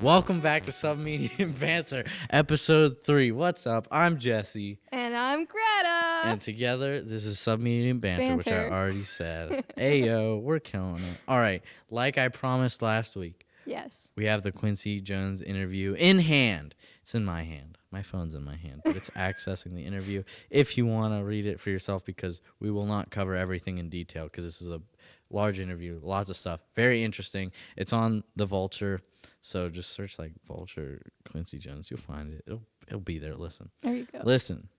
Welcome back to Submediant Banter, episode 3. What's up? I'm Jesse. And I'm Greta. And together, this is Submediant Banter, which I Banter. already said. Ayo, we're killing it. All right, like I promised last week, Yes. we have the Quincy Jones interview in hand. It's in my hand. My phone's in my hand, but it's accessing the interview. If you want to read it for yourself, because we will not cover everything in detail, because this is a large interview, lots of stuff. Very interesting. It's on The Vulture. So just search like Vulture Quincy Jones. You'll find it. It'll be there. Listen. There you go. Listen.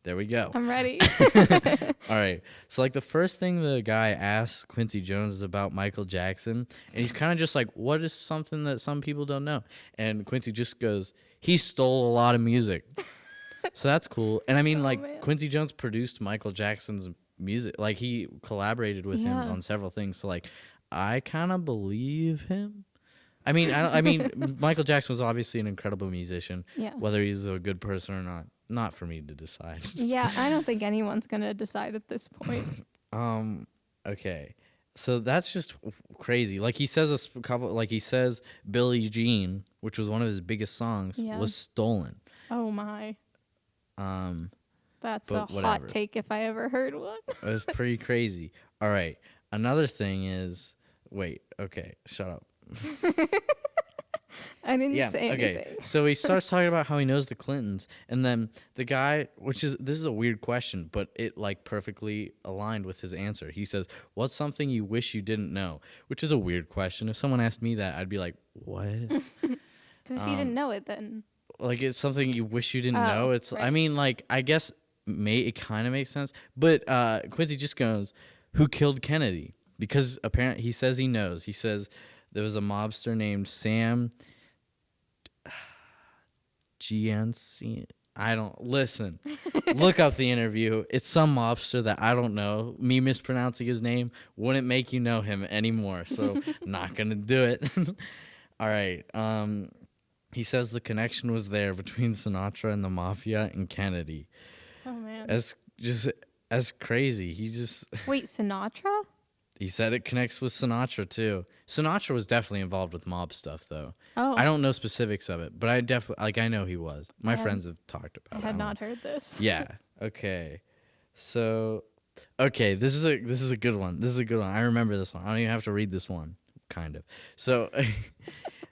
There we go. I'm ready. All right. So like the first thing the guy asks Quincy Jones is about Michael Jackson. And he's kind of just like, what is something that some people don't know? And Quincy just goes, he stole a lot of music. So that's cool. And I mean, man. Quincy Jones produced Michael Jackson's music. Like he collaborated with him Yeah. on several things. So like I kind of believe him. I mean, Michael Jackson was obviously an incredible musician. Yeah. Whether he's a good person or not for me to decide. Yeah, I don't think anyone's going to decide at this point. Okay. So that's just crazy. Like he says he says Billie Jean, which was one of his biggest songs, Yeah. was stolen. Oh, my. That's But a whatever. hot take if I ever heard one. It was pretty crazy. All right. Another thing is, wait, okay, shut up. I didn't Yeah, say okay. anything. So he starts talking about how he knows the Clintons, and then the guy, this is a weird question, but it like perfectly aligned with his answer. He says, "What's something you wish you didn't know?" Which is a weird question. If someone asked me that, I'd be like, "What?" Because if you didn't know it, then... Like it's something you wish you didn't know. It's I right. mean, like I guess it kind of makes sense, but Quincy just goes, "Who killed Kennedy?" Because apparently he says he knows. He says there was a mobster named Sam GNC. I don't listen. Look up the interview. It's some mobster that I don't know. Me mispronouncing his name wouldn't make you know him anymore. So not gonna do it. All right. He says the connection was there between Sinatra and the mafia and Kennedy. Oh, man. As crazy. Wait, Sinatra? He said it connects with Sinatra too. Sinatra was definitely involved with mob stuff though. Oh. I don't know specifics of it, but I definitely I know he was. My friends have talked about I it. had don't not know. heard this. Yeah. Okay. So this is a good one. This is a good one. I remember this one. I don't even have to read this one. Kind of. So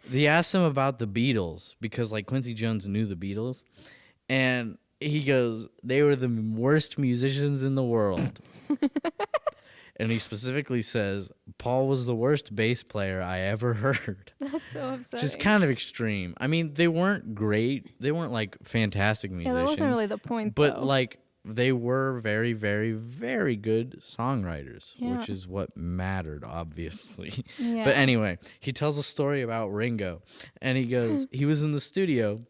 they asked him about the Beatles because like Quincy Jones knew the Beatles, and he goes, they were the worst musicians in the world. And he specifically says, Paul was the worst bass player I ever heard. That's so upsetting. Which is kind of extreme. I mean, they weren't great. They weren't like fantastic Yeah, musicians. that wasn't really the point, But though. like they were very, very, very good songwriters, Yeah. which is what mattered, obviously. Yeah. But anyway, he tells a story about Ringo, and he goes, he was in the studio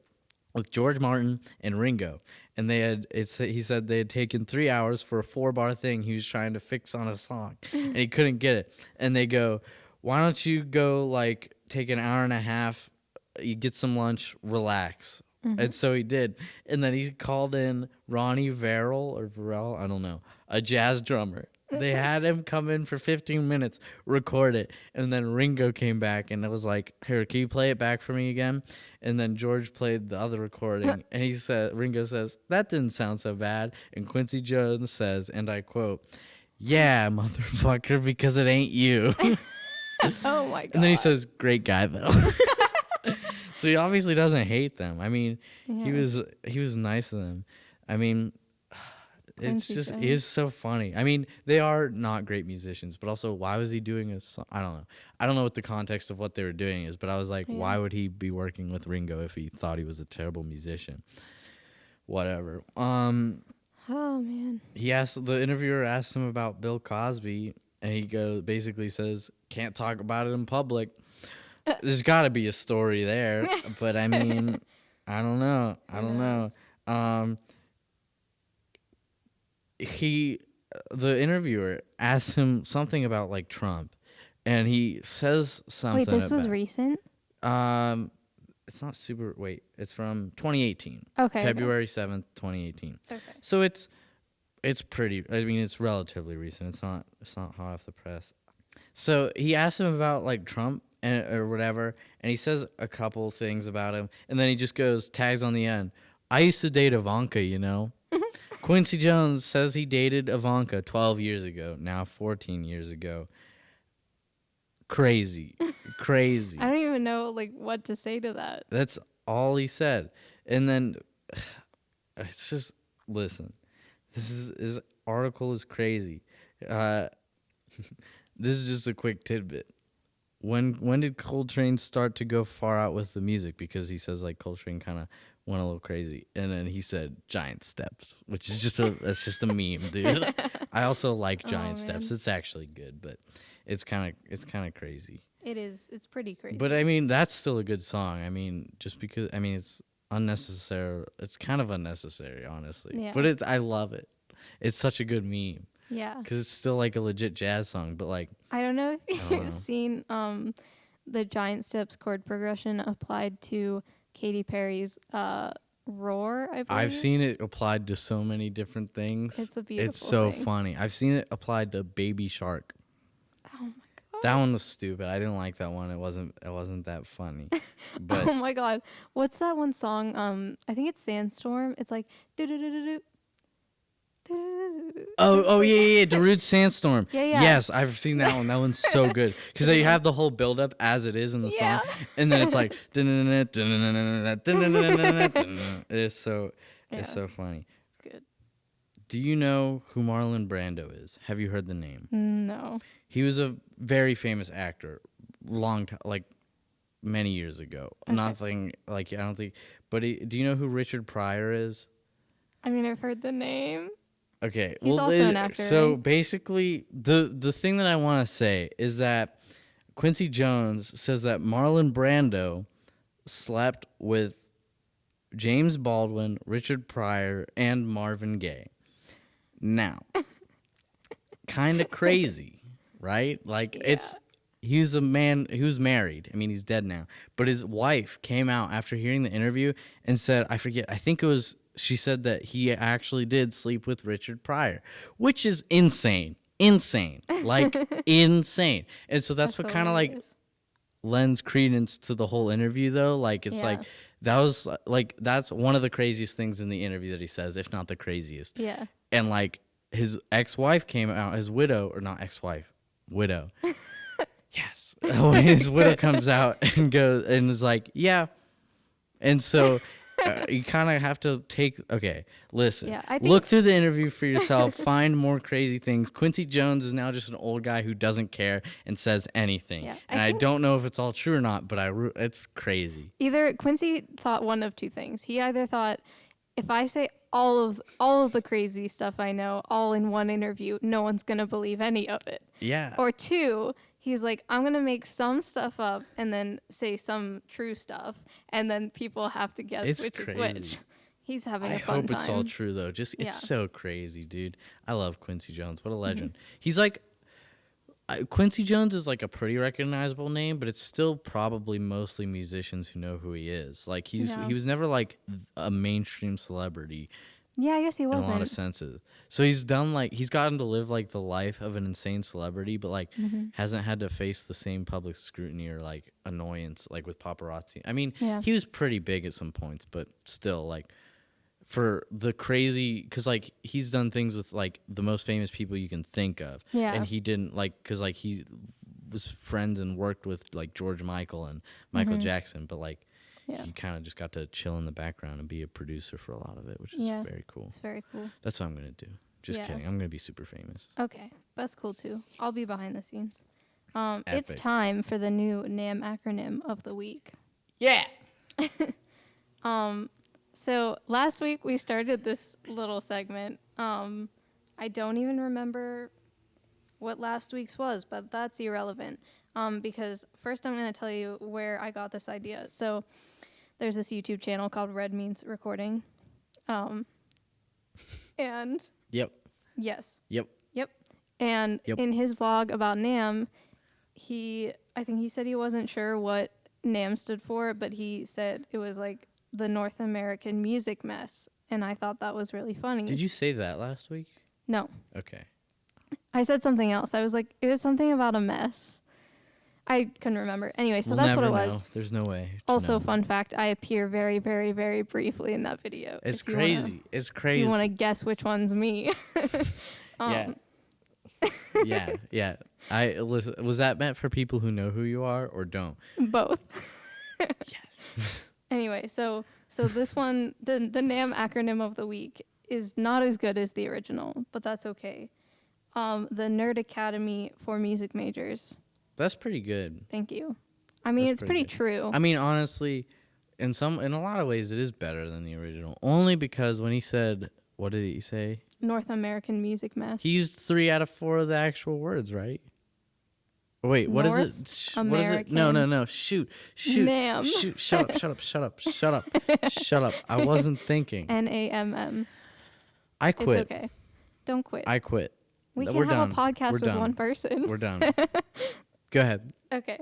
with George Martin and Ringo, and he said they had taken 3 hours for a 4-bar thing he was trying to fix on a song, and he couldn't get it. And they go, why don't you go like take an hour and a half, you get some lunch, relax. And so he did. And then he called in Ronnie Verrell, I don't know, a jazz drummer. They had him come in for 15 minutes, record it, and then Ringo came back and it was like, here, can you play it back for me again? And then George played the other recording, and Ringo says, that didn't sound so bad. And Quincy Jones says, and I quote, yeah, motherfucker, because it ain't you. Oh, my God. And then he says, great guy, though. So he obviously doesn't hate them. I mean, he was nice to them. I mean, it's just it is so funny. I mean, they are not great musicians, but also why was he doing a song? I don't know. I don't know what the context of what they were doing is, but I was like, why would he be working with Ringo if he thought he was a terrible musician? Whatever. Oh, man. The interviewer asked him about Bill Cosby, and he basically says, can't talk about it in public. There's got to be a story there, but I mean, I don't know. The interviewer asked him something about like Trump, and he says something. Wait, this was recent? It's not super. Wait, it's from 2018. Okay. February 7th, 2018. Okay. So it's pretty. I mean, it's relatively recent. It's not hot off the press. So he asked him about like Trump, and or whatever, and he says a couple things about him, and then he just goes tags on the end. I used to date Ivanka, you know. Quincy Jones says he dated Ivanka 12 years ago, now 14 years ago. Crazy. Crazy. I don't even know like what to say to that. That's all he said. And then it's just, listen, his article is crazy. This is just a quick tidbit. When did Coltrane start to go far out with the music? Because he says like Coltrane kind of went a little crazy, and then he said Giant Steps, which is that's just a meme, dude. I also like Giant Steps. It's actually good, but it's kind of crazy. It is. It's pretty crazy. But I mean, that's still a good song. I mean, just because it's unnecessary. It's kind of unnecessary, honestly. Yeah. But I love it. It's such a good meme. Yeah. Because it's still like a legit jazz song, but like I don't know if you've seen the Giant Steps chord progression applied to Katy Perry's Roar, I believe. I've seen it applied to so many different things. It's a beautiful It's so thing. funny. I've seen it applied to Baby Shark. Oh my god. That one was stupid. I didn't like that one. It wasn't that funny. But Oh my god. What's that one song? I think it's Sandstorm. It's like do do do do do. Oh yeah, Darude Sandstorm. Yeah. Yes, I've seen that one. That one's so good because they have the whole build up as it is in the song, and then it's like it's so funny. It's good. Do you know who Marlon Brando is? Have you heard the name? No. He was a very famous actor, long time, like many years ago. Okay. Nothing like I don't think. But do you know who Richard Pryor is? I mean, I've heard the name. Okay, He's also an actor, so right? basically, the thing that I want to say is that Quincy Jones says that Marlon Brando slept with James Baldwin, Richard Pryor, and Marvin Gaye. Now, kind of crazy, right? Like he's a man who's married. I mean, he's dead now, but his wife came out after hearing the interview and said, I think it was. She said that he actually did sleep with Richard Pryor, which is insane, like insane. And so that's what kind of like lends credence to the whole interview, though. Like it's like that's one of the craziest things in the interview that he says, if not the craziest. Yeah. And like his ex-wife came out, his widow, or not ex-wife, widow. Yes, his widow comes out and goes and is like, yeah, and so. You kind of have to listen. Yeah, I think look through the interview for yourself. Find more crazy things. Quincy Jones is now just an old guy who doesn't care and says anything. Yeah, and I don't know if it's all true or not, but it's crazy. Either Quincy thought one of two things. He either thought, if I say all of the crazy stuff I know all in one interview, no one's gonna believe any of it. Yeah. Or two, he's like, I'm going to make some stuff up and then say some true stuff, and then people have to guess which is which. He's having a fun time. I hope it's all true, though. It's so crazy, dude. I love Quincy Jones. What a legend. Mm-hmm. He's like, Quincy Jones is like a pretty recognizable name, but it's still probably mostly musicians who know who he is. Like, he was never like a mainstream celebrity. Yeah, I guess he wasn't. In a lot of senses. So he's gotten to live like the life of an insane celebrity, but like hasn't had to face the same public scrutiny or like annoyance like with paparazzi. I mean, he was pretty big at some points, but still like for the crazy, because like he's done things with like the most famous people you can think of. Yeah. And he didn't like, because like he was friends and worked with like George Michael and Michael Jackson, but like he kind of just got to chill in the background and be a producer for a lot of it, which is very cool. It's very cool. That's what I'm going to do. Just kidding. I'm going to be super famous. Okay. That's cool, too. I'll be behind the scenes. It's time for the new NAMM acronym of the week. Yeah! So last week we started this little segment. I don't even remember what last week's was, but that's irrelevant. Because first I'm going to tell you where I got this idea. So there's this YouTube channel called Red Means Recording. And Yep. Yes. Yep. Yep. And in his vlog about NAMM, I think he said he wasn't sure what NAMM stood for, but he said it was like the North American music mess. And I thought that was really funny. Did you say that last week? No. Okay. I said something else. I was like, it was something about a mess. I couldn't remember. Anyway, so We'll that's what never it was. know. There's no way. to Also, know. fun fact, I appear very, very, very briefly in that video. It's if you wanna- crazy. It's If crazy. you want to guess which one's me. Yeah. Yeah. I listen. Was that meant for people who know who you are or don't? Both. Yes. Anyway, so this one, the NAM acronym of the week is not as good as the original, but that's okay. The Nerd Academy for Music Majors. That's pretty good. Thank you. I mean, That's it's pretty good. true. I mean, honestly, in a lot of ways, it is better than the original. Only because when he said, what did he say? North American Music Mess. He used 3 out of 4 of the actual words, right? Oh, wait, what is it? What is it? No. Shoot. NAM. Shoot. Shut up. I wasn't thinking. NAMM. I It's quit. okay. Don't quit. I quit. We We're can't have done. a podcast We're with done. one person. We're done. Go ahead. Okay.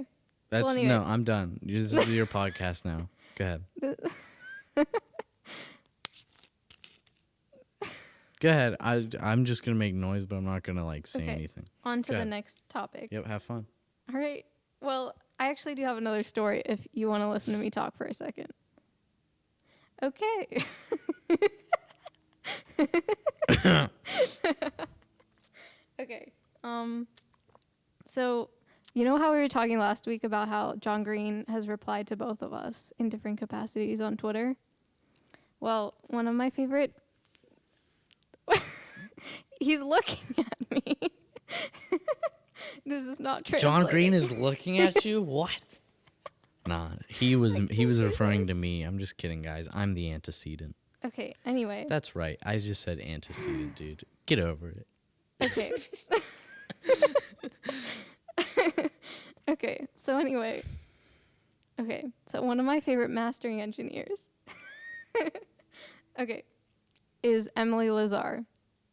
That's anyway. no, I'm done. This is your podcast now. Go ahead. Go ahead. I'm just gonna make noise, but I'm not gonna say Okay. anything. On to Go the ahead. next topic. Yep. Have fun. All right. Well, I actually do have another story if you want to listen to me talk for a second. Okay. Okay. So, you know how we were talking last week about how John Green has replied to both of us in different capacities on Twitter? Well, one of my favorite... He's looking at me. This is not translating. John Green is looking at you. What? Nah, he was referring to me. I'm just kidding, guys. I'm the antecedent. Okay, anyway. That's right. I just said antecedent, dude. Get over it. Okay. Okay, so anyway. Okay, so one of my favorite mastering engineers, okay, is Emily Lazar.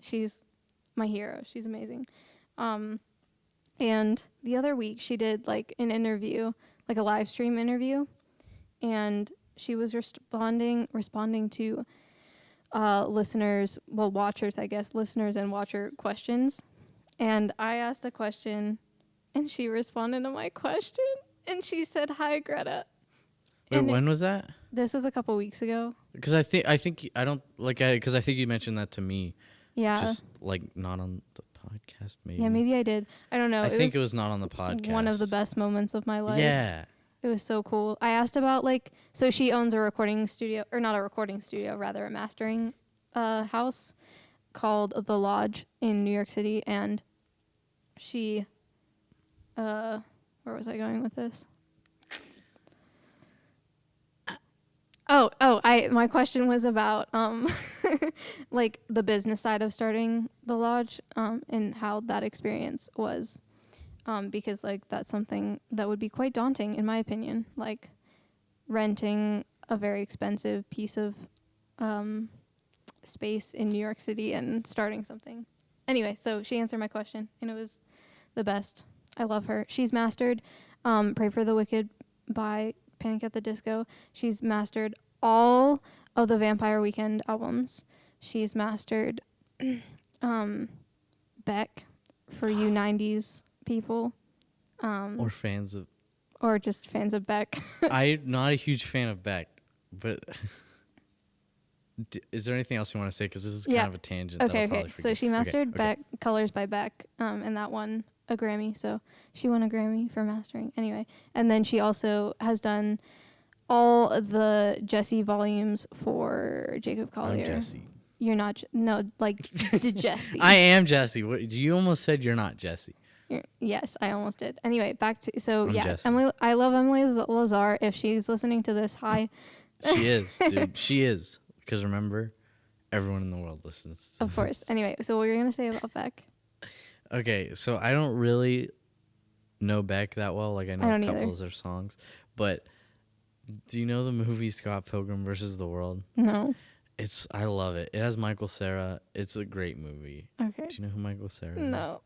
She's my hero. She's amazing. And the other week she did an interview, a live stream interview, and she was responding to listeners, watchers, I guess, listeners and watcher questions. And I asked a question, and she responded to my question, and she said, "Hi, Greta." Wait, And when was that? This was a couple weeks ago. Because I think you mentioned that to me. Yeah. Just not on the podcast, maybe. Yeah, maybe I did. I don't know. I think it was not on the podcast. One of the best moments of my life. Yeah. It was so cool. I asked about so she owns a recording studio, or not a recording studio, rather a mastering house called The Lodge in New York City, and she where was I going with this? My question was about the business side of starting the lodge, and how that experience was, because that's something that would be quite daunting in my opinion, renting a very expensive piece of space in New York City and starting something. Anyway, so she answered my question, and it was the best. I love her. She's mastered Pray for the Wicked by Panic at the Disco. She's mastered all of the Vampire Weekend albums. She's mastered Beck for you 90s people. Or fans of... Or just fans of Beck. I'm not a huge fan of Beck, but... Is there anything else you want to say? Because this is kind of a tangent. Okay. So she mastered Beck, Colors by Beck, and that won a Grammy. So she won a Grammy for mastering. Anyway, and then she also has done all the Jesse volumes for Jacob Collier. I'm Jesse. You're not. Jesse. I am Jesse. You almost said you're not Jesse. Yes, I almost did. Anyway, back to Jesse. Emily. I love Emily Lazar. If she's listening to this, hi. She is, dude. She is. Because remember, everyone in the world listens to Of course. Anyway, so what were you going to say about Beck? Okay, so I don't really know Beck that well. I know a couple of their songs. But do you know the movie Scott Pilgrim versus the World? No. I love it. It has Michael Cera. It's a great movie. Okay. Do you know who Michael Cera is? No.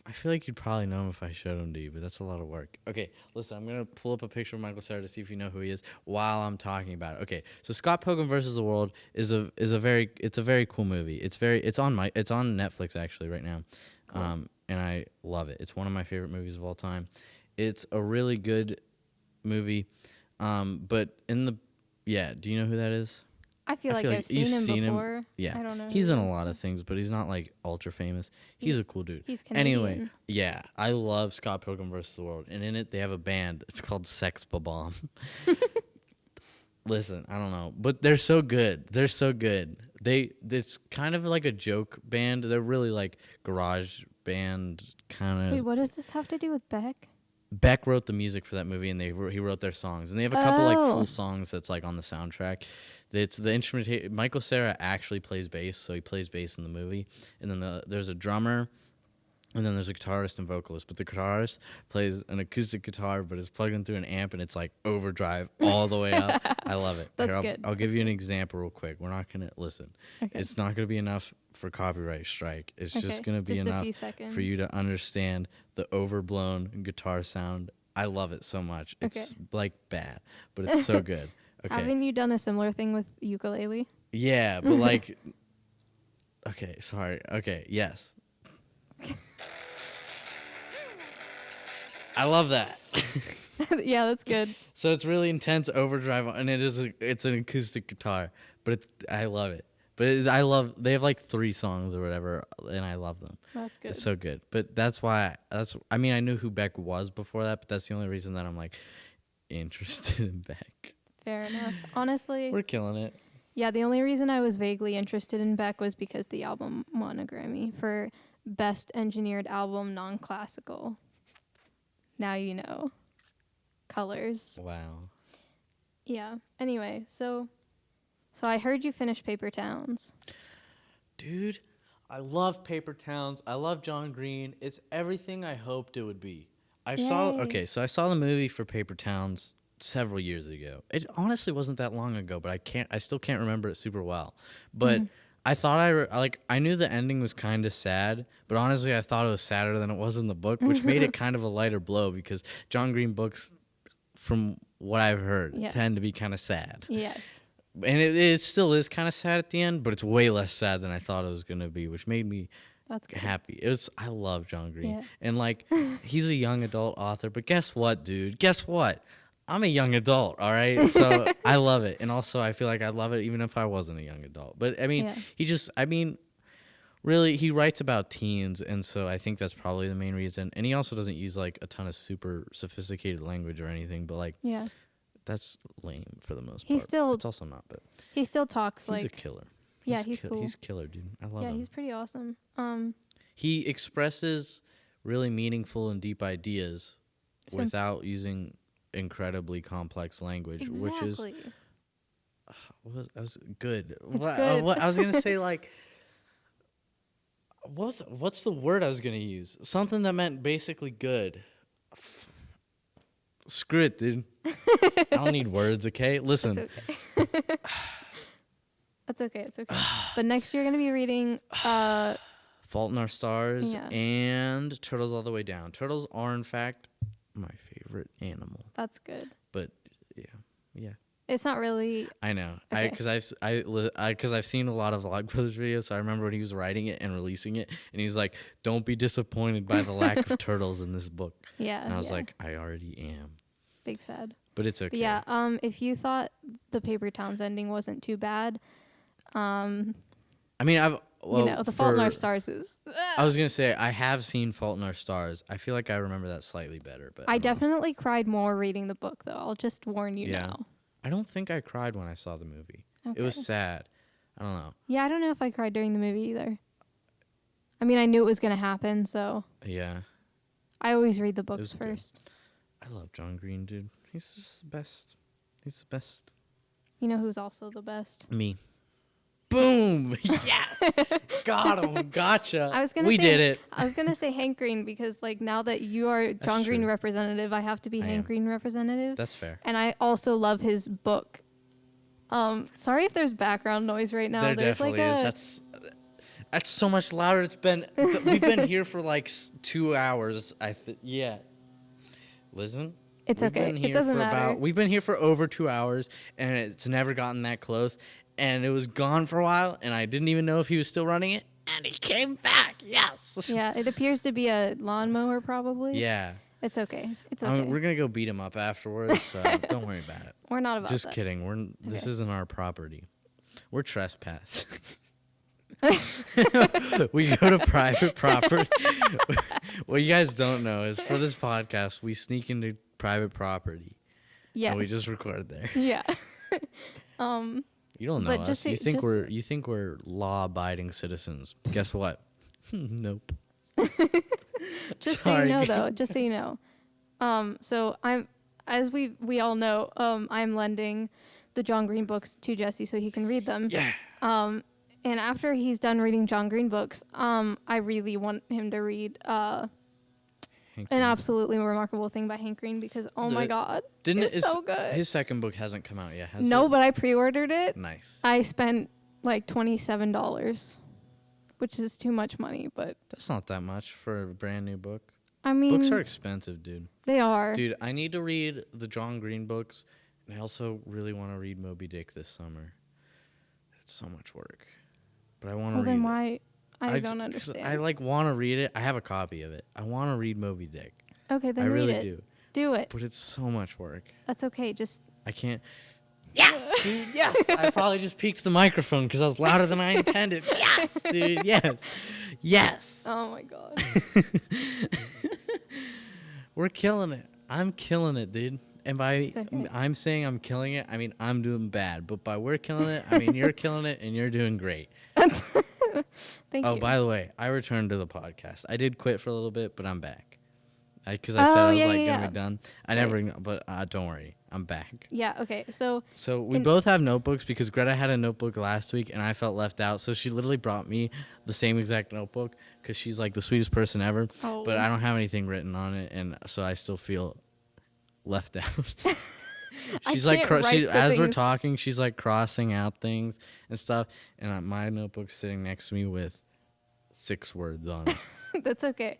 I feel like you'd probably know him if I showed him to you, but that's a lot of work. Okay, listen, I'm gonna pull up a picture of Michael Cera to see if you know who he is while I'm talking about it. Okay, so Scott Pilgrim versus the World is a very cool movie. It's on Netflix actually right now. Cool. and I love it. It's one of my favorite movies of all time. It's a really good movie. But do you know who that is? I feel like I've you've seen him before. Yeah. I don't know. He's who in he a is. lot of things, but he's not like ultra famous. He's a cool dude. He's Canadian. Anyway, yeah, I love Scott Pilgrim vs. the World, and in it they have a band. It's called Sex Bomb. Listen, I don't know, but they're so good. They're so good. It's kind of like a joke band. They're really like garage band kind of. Wait, what does this have to do with Beck? Beck wrote the music for that movie, and he wrote their songs, and they have a couple like Oh. full songs that's like on the soundtrack. It's the instrument. Michael Cera actually plays bass, so he plays bass in the movie, and then there's a drummer, and then there's a guitarist and vocalist. But the guitarist plays an acoustic guitar, but it's plugged in through an amp, and it's like overdrive all the way up. I love it. That's Here, good. I'll give you an example real quick. We're not gonna listen. Okay. It's not gonna be enough for copyright strike. It's Okay, just gonna be just a enough few seconds. for you to understand the overblown guitar sound. I love it so much. It's Okay. like bad, but it's so good. Okay. Haven't you done a similar thing with ukulele? Yeah, but like okay, sorry. Okay, yes. I love that. Yeah, that's good. So it's really intense overdrive, and it's an acoustic guitar, but I love it. But they have like 3 songs or whatever, and I love them. That's good. It's so good. But that's why I mean I knew who Beck was before that, but that's the only reason that I'm like interested in Beck. Fair enough. Honestly, We're killing it. yeah, the only reason I was vaguely interested in Beck was because the album won a Grammy for Best Engineered Album Non-Classical. Now you know. Colors. Wow. Yeah. Anyway, so I heard you finished Paper Towns. Dude, I love Paper Towns. I love John Green. It's everything I hoped it would be. I saw the movie for Paper Towns several years ago. It honestly wasn't that long ago, but I still can't remember it super well. But I thought I knew the ending was kind of sad, but honestly I thought it was sadder than it was in the book, which made it kind of a lighter blow because John Green books, from what I've heard, tend to be kind of sad. Yes. And it still is kind of sad at the end, but it's way less sad than I thought it was going to be, which made me That's good. happy. I love John Green. Yeah. And like he's a young adult author, but guess what, dude? Guess what? I'm a young adult, all right? So I love it. And also I feel like I'd love it even if I wasn't a young adult. But I mean, really he writes about teens, and so I think that's probably the main reason. And he also doesn't use like a ton of super sophisticated language or anything, but like Yeah. that's lame for the most He's part. still- It's also not, but He still talks he's like a killer. Yeah, he's cool. He's killer, dude. I love yeah, him. he's pretty awesome. He expresses really meaningful and deep ideas without using incredibly complex language, which is was good. What, good. I was gonna say like, what's the word I was gonna use? Something that meant basically good. Screw it, dude. I don't need words. Okay, listen. That's okay. That's okay. It's okay. But next you're gonna be reading. Fault in Our Stars Yeah. and Turtles All the Way Down. Turtles are in fact my favorite animal. That's good. But yeah. It's not really. I know. Okay. Because I've seen a lot of Vlog Brothers videos. So I remember when he was writing it and releasing it, and he was like, "Don't be disappointed by the lack of turtles in this book." Yeah. And I was yeah. like, "I already am." Big sad. But it's okay. But yeah. If you thought the Paper Towns ending wasn't too bad, I mean, The Fault in Our Stars is. I was gonna say I have seen Fault in Our Stars. I feel like I remember that slightly better, but I definitely cried more reading the book, though. I'll just warn you Yeah. now. I don't think I cried when I saw the movie. It was Okay. sad. I don't know. Yeah, I don't know if I cried during the movie either. I mean, I knew it was gonna happen, so Yeah, I always read the was books good. first. I love John Green, dude. He's just the best. He's the best. You know who's also the best? Me. Boom! Yes, got him. Gotcha. We did it. I was gonna say Hank Green because like now that you are John Green true. representative, I have to be I Hank am. Green representative. That's fair. And I also love his book. Sorry if there's background noise right now. There There's definitely like is. That's so much louder. It's been we've been here for like 2 hours. Yeah. Listen. It's We've okay. been here It doesn't for matter. We've been here for over 2 hours, and it's never gotten that close. And it was gone for a while, and I didn't even know if he was still running it. And he came back. Yes. Yeah, it appears to be a lawnmower, probably. Yeah. It's okay. It's I okay. mean, we're gonna go beat him up afterwards, so don't worry about it. We're not about Just that. kidding. This Okay. isn't our property. We're trespass. We go to private property. What you guys don't know is for this podcast, we sneak into private property. Yes. And we just record there. Yeah. You don't know But us. just You so- think just- you think we're law-abiding citizens. Guess what? Nope. Just so you Sorry. know, though, just so you know. So as we all know, I'm lending the John Green books to Jesse so he can read them. Yeah. And after he's done reading John Green books, I really want him to read Hank An Green's- Absolutely Remarkable Thing by Hank Green because, oh my God, it's so good. His second book hasn't come out yet, has No, it? but I pre-ordered it. Nice. I spent like $27, which is too much money, but That's not that much for a brand new book. I mean, Books are expensive, dude. they are. Dude, I need to read the John Green books, and I also really want to read Moby Dick this summer. It's so much work, but I want to Well, read then it. why? I j- don't 'cause understand. I like want to read it. I have a copy of it. I want to read Moby Dick. Okay, then I read really it. do, Do it. but it's so much work. That's okay. Just I can't. Yes, dude. Yes. I probably just peaked the microphone because I was louder than I intended. Yes, dude. Yes. Yes. oh my God. We're killing it. I'm killing it, dude. And by It's okay. I'm saying I'm killing it, I mean I'm doing bad. But by we're killing it, I mean you're killing it and you're doing great. Thank Oh, you. by the way, I returned to the podcast. I did quit for a little bit, but I'm back. Because I said I was yeah, like yeah, gonna yeah. be done. I never, but don't worry, I'm back. Yeah. Okay. So So we And- both have notebooks because Greta had a notebook last week and I felt left out. So she literally brought me the same exact notebook because she's like the sweetest person ever. Oh. But I don't have anything written on it, and so I still feel left out. I She's like, can't write the as we're things. talking, she's like crossing out things and stuff. And my notebook's sitting next to me with 6 words on it. that's okay.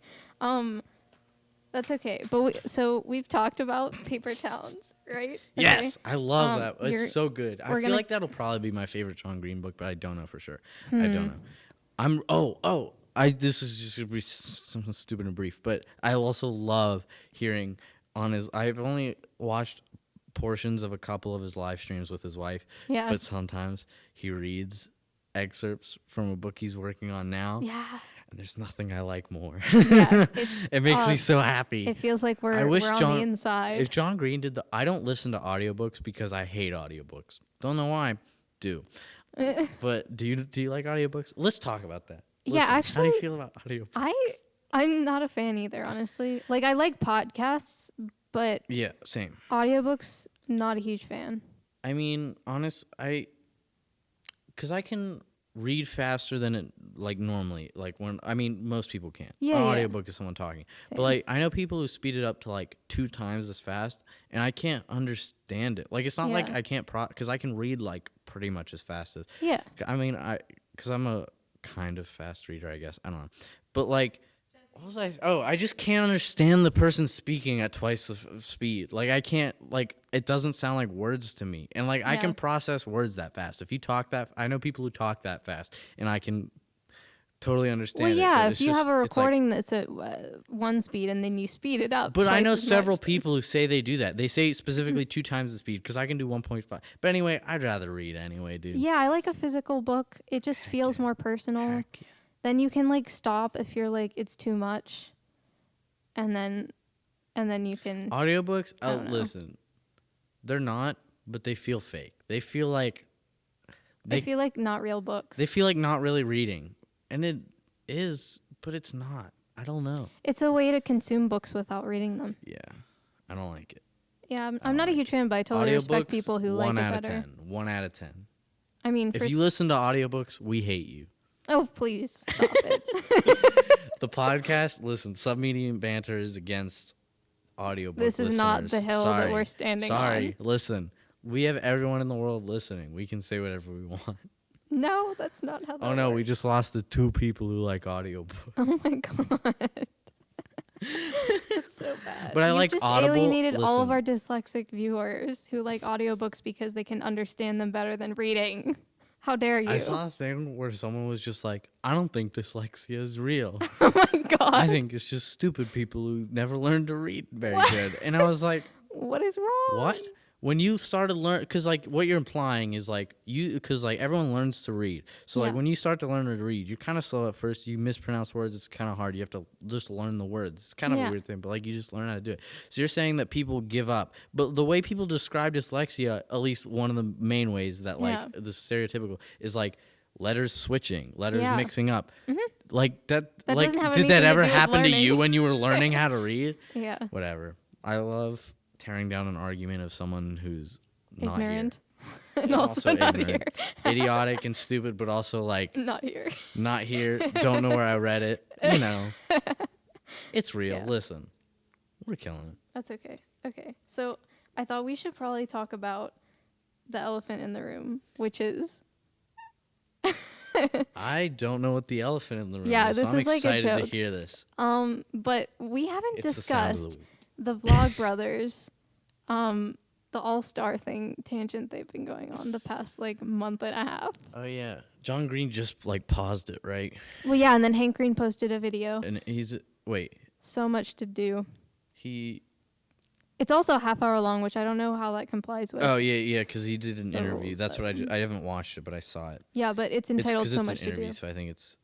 That's okay. But we've talked about paper towns, right? Yes, I love that. you're- It's so good. I we're feel gonna- like that'll probably be my favorite John Green book, but I don't know for sure. I Hmm. don't know. This is just gonna be something stupid and brief, but I also love hearing on his. I've only watched portions of a couple of his live streams with his wife, Yeah. but sometimes he reads excerpts from a book he's working on now, Yeah. and there's nothing I like more. Yeah. It's, It makes me so happy. It feels like I we're wish on John- the inside. If John Green did I don't listen to audiobooks because I hate audiobooks. Don't know why. Do. But do you like audiobooks? Let's talk about that. Yeah, Listen, how do actually, you feel about audiobooks? I'm not a fan either, honestly. Like I like podcasts, but Yeah, same. audiobooks, not a huge fan. I mean, cuz I can read faster than it like normally. Like most people can. Yeah, An yeah. audiobook is someone talking. Same. But like I know people who speed it up to like 2 times as fast and I can't understand it. Like it's not like Yeah. I can't cuz I can read like pretty much as fast as Yeah. I mean, because I'm a kind of fast reader, I guess. I don't know. But, like, what was I? Oh, I just can't understand the person speaking at twice the speed. Like, I can't, like, it doesn't sound like words to me. And, like, I Yeah. can process words that fast. If you talk I know people who talk that fast, and I can totally understand Well, it. yeah, but if it's you just- have a it's like- recording that's at one speed and then you speed it up. But I twice know as much, several then- people who say they do that. They say specifically 2 times the speed because I can do 1.5. But anyway, I'd rather read anyway, dude. Yeah, I like a physical book. It just feels more personal. Heck yeah. Then you can like stop if you're like it's too much, and then you can. Audiobooks, I don't know. listen, they're not, but they feel fake. They feel like I feel like not real books. they feel like not really reading, and it is, but it's not. I don't know. It's a way to consume books without reading them. Yeah, I don't like it. Yeah, I'm not a huge fan, but I totally respect Audiobooks, people who like 1 it out better. of 10. 1 out of 10. I mean, If you listen to audiobooks, we hate you. oh please stop it. The podcast, listen, Submediant Banter is against audiobook This is not listeners. the hill that Sorry. we're standing Sorry, listen. We have everyone in the world listening. We can say whatever we want. No, that's not how that Oh no, we works. just lost the 2 people who like audiobooks. Oh my god. That's so bad. But I You've like just Audible. alienated all of Listen. our dyslexic viewers who like audiobooks because they can understand them better than reading. How dare you? I saw a thing where someone was just like, I don't think dyslexia is real. Oh my god. I think it's just stupid people who never learned to read very good. And I was like, What is wrong? what? When you started learn, because like what you're implying is like because like everyone learns to read. So like Yeah. when you start to learn to read, you're kind of slow at first. You mispronounce words. It's kind of hard. You have to just learn the words. It's kind of Yeah. a weird thing, but like you just learn how to do it. So you're saying that people give up, but the way people describe dyslexia, at least one of the main ways that like Yeah. the stereotypical is like letters switching, letters Yeah. mixing up, like that. That Like doesn't have did that anything to ever do with happen to learning. you when you were learning how to read? Yeah. Whatever. I love tearing down an argument of someone who's not Ignorant. here. And also not ignorant. Idiotic and stupid, but also like Not here. not here. Don't know where I read it. You know, it's real. Yeah. Listen, we're killing it. That's okay. Okay. So I thought we should probably talk about the elephant in the room, which is I don't know what the elephant in the room Yeah, is. this so I'm is like a excited to joke. hear this. but we haven't It's the sound of the discussed week. the Vlog Brothers, the All-Star thing tangent they've been going on the past like month and a half. Oh yeah, John Green just like paused it, right? Well, yeah, and then Hank Green posted a video. And he's wait, So much to do. he. It's also a half hour long, which I don't know how that complies with. Oh yeah, because he did an The interview. rules, That's but- what I haven't watched it, but I saw it. Yeah, but it's It's entitled 'cause So it's Much an to interview, Do. so I think it's.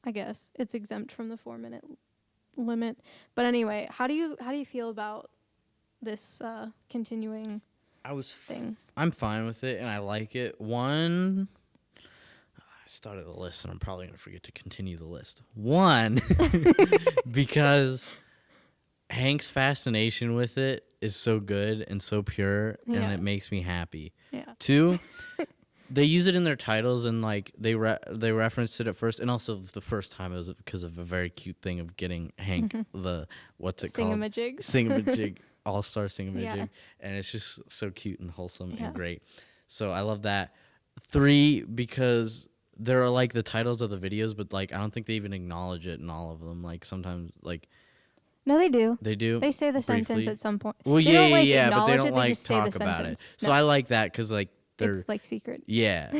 I guess it's exempt from the 4-minute limit. But anyway, how do you feel about this continuing thing? I'm fine with it, and I like it. One, I started the list, and I'm probably gonna forget to continue the list. One, because Hank's fascination with it is so good and so pure, and Yeah. it makes me happy. Yeah. Two, they use it in their titles, and like they referenced it at first, and also the first time it was because of a very cute thing of getting Hank the what's it called Singamajigs. Singamajig All-Star Singamajig, Yeah. and it's just so cute and wholesome Yeah. and great. So I love that. 3, because there are like the titles of the videos, but like I don't think they even acknowledge it in all of them. Like sometimes like No, they do. they do. They say the sentence briefly. at some point. Well, they yeah, don't, like, yeah, but they acknowledge don't it, like just say the talk about it. sentence. So No, I like that because like they're it's like secret. yeah.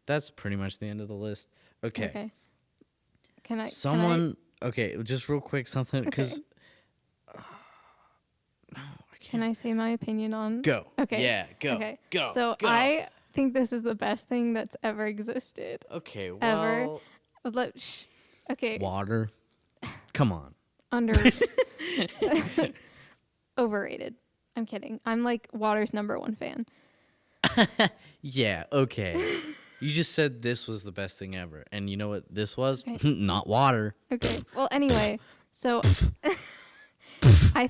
That's pretty much the end of the list. Okay. Can I? Someone okay, just real quick something because Can I say my opinion on? go. Okay. Yeah, go. Okay. Go. So go. I think this is the best thing that's ever existed. Okay, well Ever. Okay. water. Come on. Under. Overrated. I'm kidding. I'm like water's #1 fan. Yeah, okay. You just said this was the best thing ever. And you know what this was? Okay. Not water. Okay. Well, anyway, so I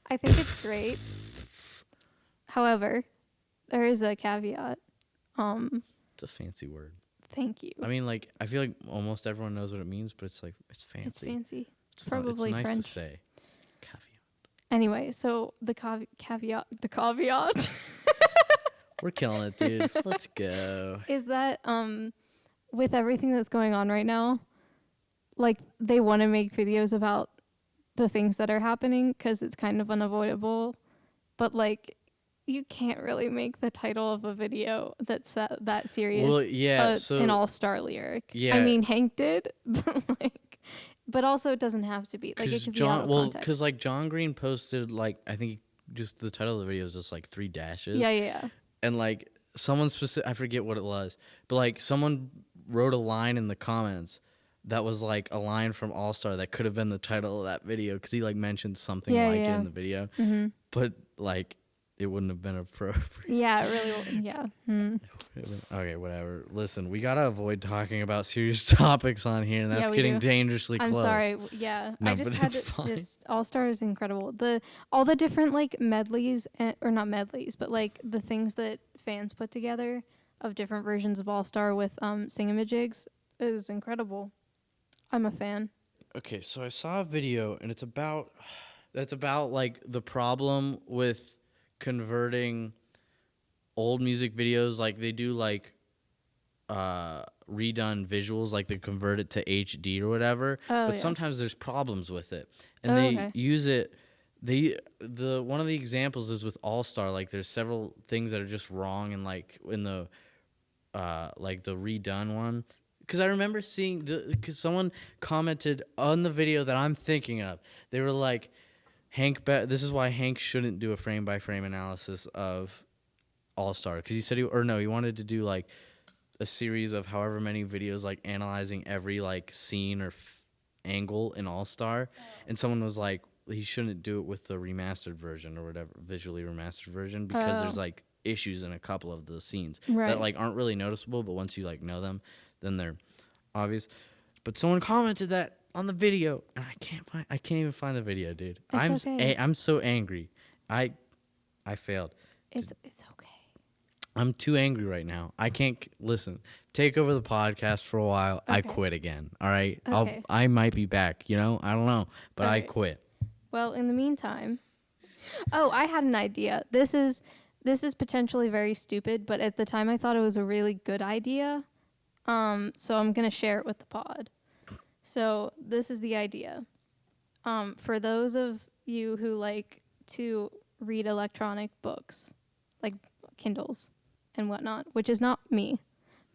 I think it's great. However, there is a caveat. It's a fancy word. Thank you. I mean, like, I feel like almost everyone knows what it means, but it's like, it's fancy. It's fancy. It's fun. probably it's nice French. to say. Caveat. Anyway, so the caveat We're killing it, dude. Let's go. is that with everything that's going on right now, like they want to make videos about the things that are happening because it's kind of unavoidable, but like you can't really make the title of a video that's that serious. Well, yeah, so an all-star lyric. Yeah. I mean Hank did, but also it doesn't have to be like it could be out of context. because like John Green posted like I think just the title of the video is just like 3 dashes. Yeah. And like someone specific, I forget what it was, but like someone wrote a line in the comments that was like a line from All Star that could have been the title of that video because he like mentioned something Yeah, like it yeah. in the video, Mm-hmm. but like it wouldn't have been appropriate. Yeah, it really. Yeah. Okay, whatever. Listen, we gotta avoid talking about serious topics on here, and Yeah, that's we getting do. dangerously I'm close. sorry. Yeah, No, I just but had it's to. fine. Just All Star is incredible. All the different like medleys or not medleys, but like the things that fans put together of different versions of All Star with singamajigs is incredible. I'm a fan. Okay, so I saw a video, and it's about like the problem with converting old music videos. Like they do like redone visuals, like they convert it to HD or whatever. Oh, but yeah. sometimes there's problems with it, and Oh, they okay. use it. the one of the examples is with All Star. Like, there's several things that are just wrong, and like in the like the redone one. Because I remember seeing because someone commented on the video that I'm thinking of. They were like, this is why Hank shouldn't do a frame by frame analysis of All Star, because he said he wanted to do like a series of however many videos like analyzing every like scene or angle in All Star, and someone was like he shouldn't do it with the remastered version or whatever, visually remastered version, because there's like issues in a couple of the scenes that like aren't really noticeable, but once you like know them, then they're obvious. But someone commented that on the video, and I can't even find the video, dude. I'm so angry. I failed. It's okay. I'm too angry right now. I can't listen. Take over the podcast for a while. Okay. I quit again. All right. Okay. I might be back. I don't know, but I quit. Well, in the meantime, I had an idea. This is potentially very stupid, but at the time I thought it was a really good idea. So I'm gonna share it with the pod. So this is the idea. For those of you who like to read electronic books, like Kindles and whatnot, which is not me,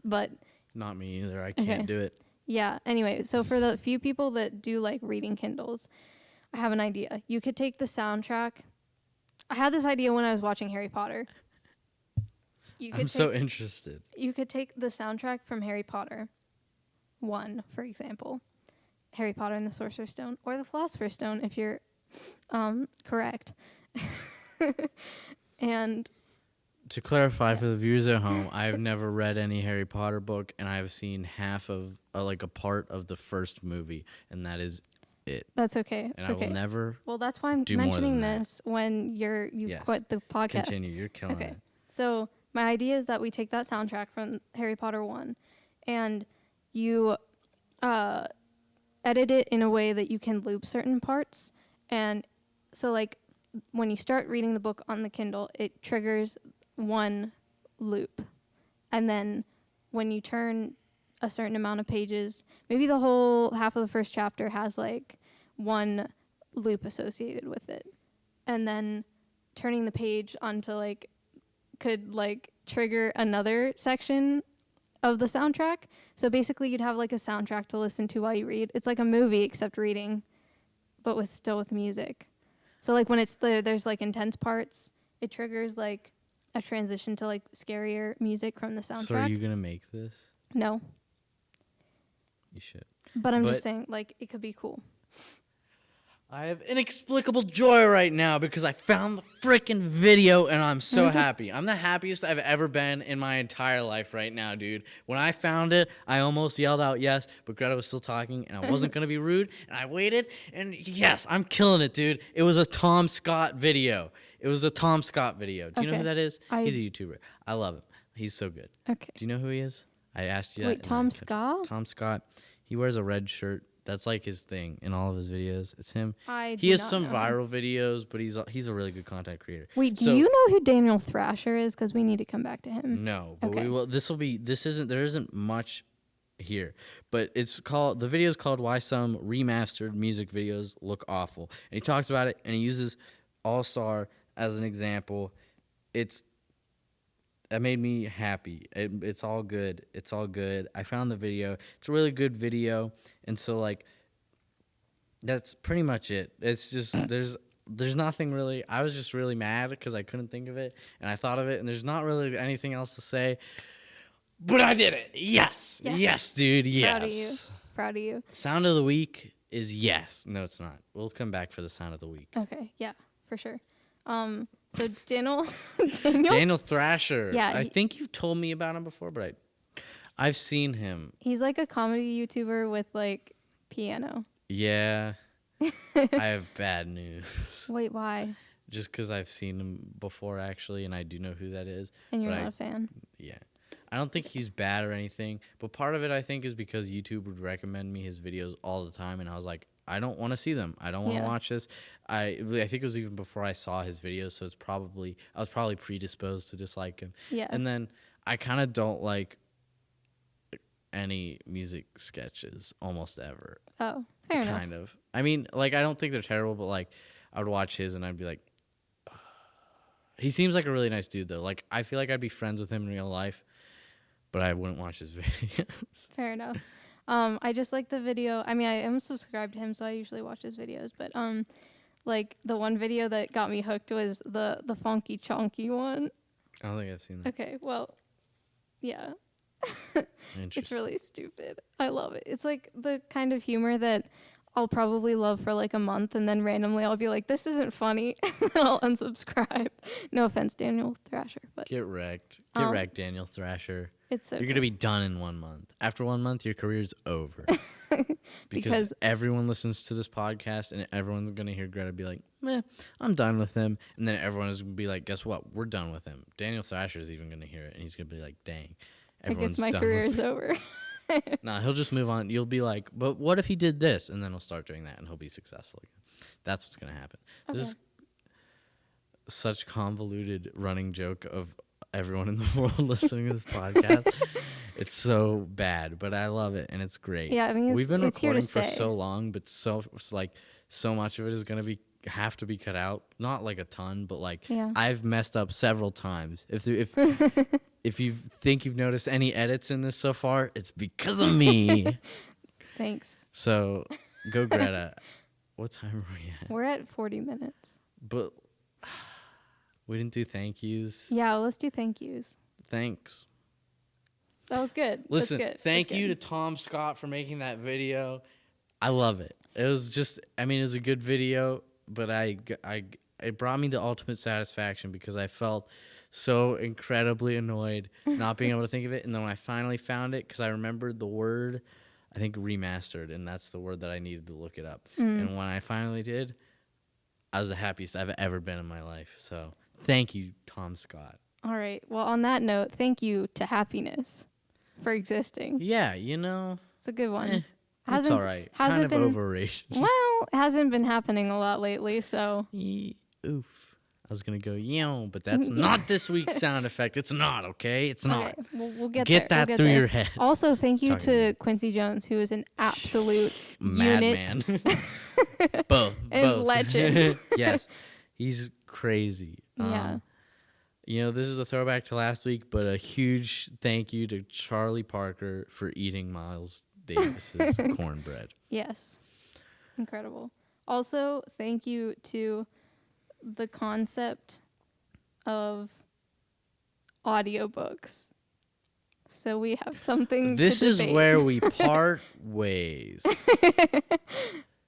but not me either. I can't do it. Yeah. Anyway, so for the few people that do like reading Kindles, I have an idea. You could take the soundtrack. I had this idea when I was watching Harry Potter. I'm so interested. You could take the soundtrack from Harry Potter 1, for example, Harry Potter and the Sorcerer's Stone, or the Philosopher's Stone, if you're correct. And to clarify for the viewers at home, I've never read any Harry Potter book, and I've seen half of like a part of the first movie, and that is it. That's okay. And I will never. Well, that's why I'm mentioning this when you quit the podcast. Continue. You're killing it. So my idea is that we take that soundtrack from Harry Potter 1, and you edit it in a way that you can loop certain parts. And so, like, when you start reading the book on the Kindle, it triggers one loop. And then when you turn a certain amount of pages, maybe the whole half of the first chapter has, like, one loop associated with it. And then turning the page onto, like, could, like, trigger another section of the soundtrack. So basically you'd have like a soundtrack to listen to while you read. It's like a movie except reading, but still with music. So like when there's like intense parts, it triggers like a transition to like scarier music from the soundtrack. So are you gonna make this? No. You should. But I'm just saying, like, it could be cool. I have inexplicable joy right now because I found the freaking video and I'm so happy. I'm the happiest I've ever been in my entire life right now, dude. When I found it, I almost yelled out yes, but Greta was still talking and I wasn't going to be rude. And I waited and yes, I'm killing it, dude. It was a Tom Scott video. Do you know who that is? He's a YouTuber. I love him. He's so good. Okay. Do you know who he is? I asked you Wait, that. Tom Scott? Tom Scott. He wears a red shirt. That's like his thing in all of his videos. It's him. He has some viral videos, but he's a really good content creator. Wait, do you know who Daniel Thrasher is? Because we need to come back to him. No, but we will. There isn't much here, but the video is called "Why Some Remastered Music Videos Look Awful," and he talks about it, and he uses All Star as an example. That made me happy. It's all good. It's all good. I found the video. It's a really good video. And so, like, that's pretty much it. It's just, there's nothing really. I was just really mad because I couldn't think of it. And I thought of it. And there's not really anything else to say. But I did it. Yes. Yes, dude. Yes. Proud of you. Sound of the week is yes. No, it's not. We'll come back for the sound of the week. Okay. Yeah, for sure. So Daniel Thrasher. Yeah, I think you've told me about him before, but I've seen him. He's like a comedy YouTuber with like piano. Yeah. I have bad news. Wait, why? Just because I've seen him before, actually, and I do know who that is. And you're not a fan? Yeah. I don't think he's bad or anything, but part of it, I think, is because YouTube would recommend me his videos all the time, and I was like, I don't want to see them. I don't want to watch this. I think it was even before I saw his videos, so I was probably predisposed to dislike him. Yeah. And then I kind of don't like any music sketches almost ever. Oh, fair enough. Kind of. I mean, like, I don't think they're terrible, but like I would watch his and I'd be like, he seems like a really nice dude though. Like I feel like I'd be friends with him in real life, but I wouldn't watch his videos. Fair enough. I just like the video. I mean, I am subscribed to him, so I usually watch his videos. But like the one video that got me hooked was the funky chonky one. I don't think I've seen that. Okay, well, yeah. It's Interesting. really stupid. I love it. It's like the kind of humor that I'll probably love for like a month, and then randomly I'll be like, "This isn't funny," and then I'll unsubscribe. No offense, Daniel Thrasher, but Get wrecked. Get wrecked, Daniel Thrasher. it's so You're going to be done in 1 month. After 1 month, your career's over. Because everyone listens to this podcast and everyone's going to hear Greta be like, meh, I'm done with him. And then everyone is going to be like, guess what? We're done with him. Daniel Thrasher's even going to hear it and he's going to be like, dang. I guess my career is over. Nah, he'll just move on. You'll be like, but what if he did this? And then he'll start doing that and he'll be successful again. That's what's going to happen. Okay. This is such convoluted running joke of everyone in the world listening to this podcast. It's so bad, but I love it and it's great. Yeah, I mean, we've been it's here to recording for stay. so long, but so much of it is gonna have to be cut out. Not like a ton, but like Yeah. I've messed up several times. If if you think you've noticed any edits in this so far, it's because of me. Thanks. So go Greta. What time are we at? We're at 40 minutes. But we didn't do thank yous. Yeah, well, let's do thank yous. Thanks. That was good. Listen, That's good. thank That's you good. to Tom Scott for making that video. I love it. It was just, I mean, it was a good video, but it brought me the ultimate satisfaction because I felt so incredibly annoyed not being able to think of it. And then when I finally found it, because I remembered the word, I think remastered, and that's the word that I needed to look it up. And when I finally did, I was the happiest I've ever been in my life. So thank you, Tom Scott. All right. Well, on that note, thank you to happiness for existing. Yeah, you know, It's a good one. it's all right. Hasn't Kind of been, overrated. Well, it hasn't been happening a lot lately, so. Oof. I was going to go, yo, but that's not this week's sound effect. It's not, okay? It's not. Okay, we'll get Get there. that We'll get through there. your head. Also, thank you Talking to to Quincy Jones, who is an absolute unit Madman. Both. and legend. Yes. He's crazy. Yeah. You know, this is a throwback to last week, but a huge thank you to Charlie Parker for eating Miles Davis's cornbread. Yes. Incredible. Also, thank you to the concept of audiobooks. So we have something This to is debate. where we part ways.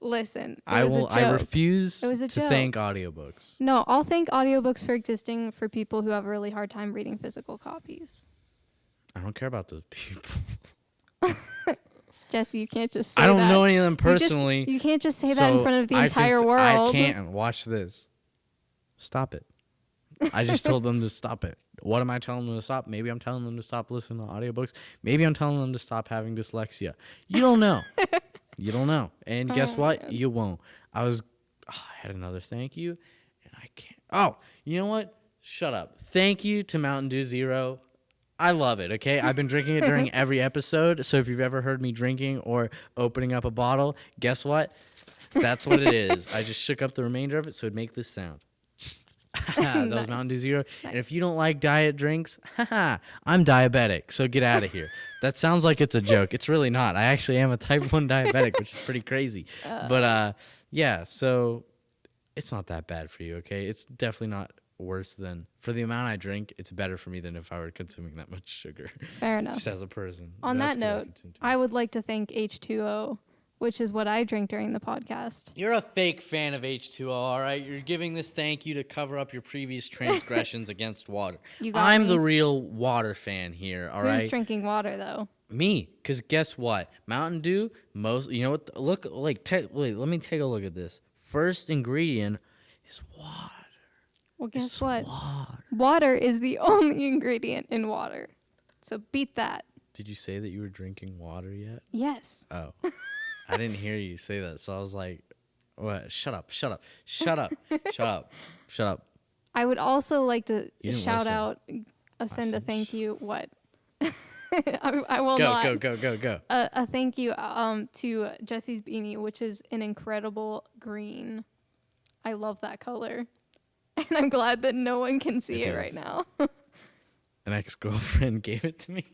Listen, it I was a will. joke. I refuse It was a to joke. thank audiobooks. No, I'll thank audiobooks for existing for people who have a really hard time reading physical copies. I don't care about those people. Jesse, you can't just say I don't that. know any of them You just- personally. You can't just say that in so front of the I entire could world. I can't. Watch this. Stop it. I just told them to stop it. What am I telling them to stop? Maybe I'm telling them to stop listening to audiobooks. Maybe I'm telling them to stop having dyslexia. You don't know. You don't know. And guess what? man. You won't. I had another thank you, and I can't. Oh, you know what? Shut up. Thank you to Mountain Dew Zero. I love it, okay? I've been drinking it during every episode, so if you've ever heard me drinking or opening up a bottle, guess what? That's what it is. I just shook up the remainder of it so it'd make this sound. That was Nice. Mountain Dew Zero. And if Nice. you don't like diet drinks, I'm diabetic, so get out of here. That sounds like it's a joke. It's really not. I actually am a type 1 diabetic, which is pretty crazy. But yeah, so it's not that bad for you, okay? It's definitely not worse than, for the amount I drink, it's better for me than if I were consuming that much sugar. Fair enough. Just as a person. On That's that 'cause I note, consume too I would like to thank H2O, which is what I drink during the podcast. You're a fake fan of H2O, all right? You're giving this thank you to cover up your previous transgressions against water. You got I'm me. the real water fan here, all Who's right? drinking water, though? Me, because guess what? Mountain Dew, you know what? Look, wait, let me take a look at this. First ingredient is water. Well, guess It's what? water. Water is the only ingredient in water. So beat that. Did you say that you were drinking water yet? Yes. Oh, I didn't hear you say that, so I was like, "What? Shut up! Shut up! Shut up! Shut up! Shut up!" I would also like to You didn't shout listen. out, send a Listen. thank you. What? I will Go, not. go. A thank you to Jesse's beanie, which is an incredible green. I love that color. And I'm glad that no one can see it right now. An ex-girlfriend gave it to me.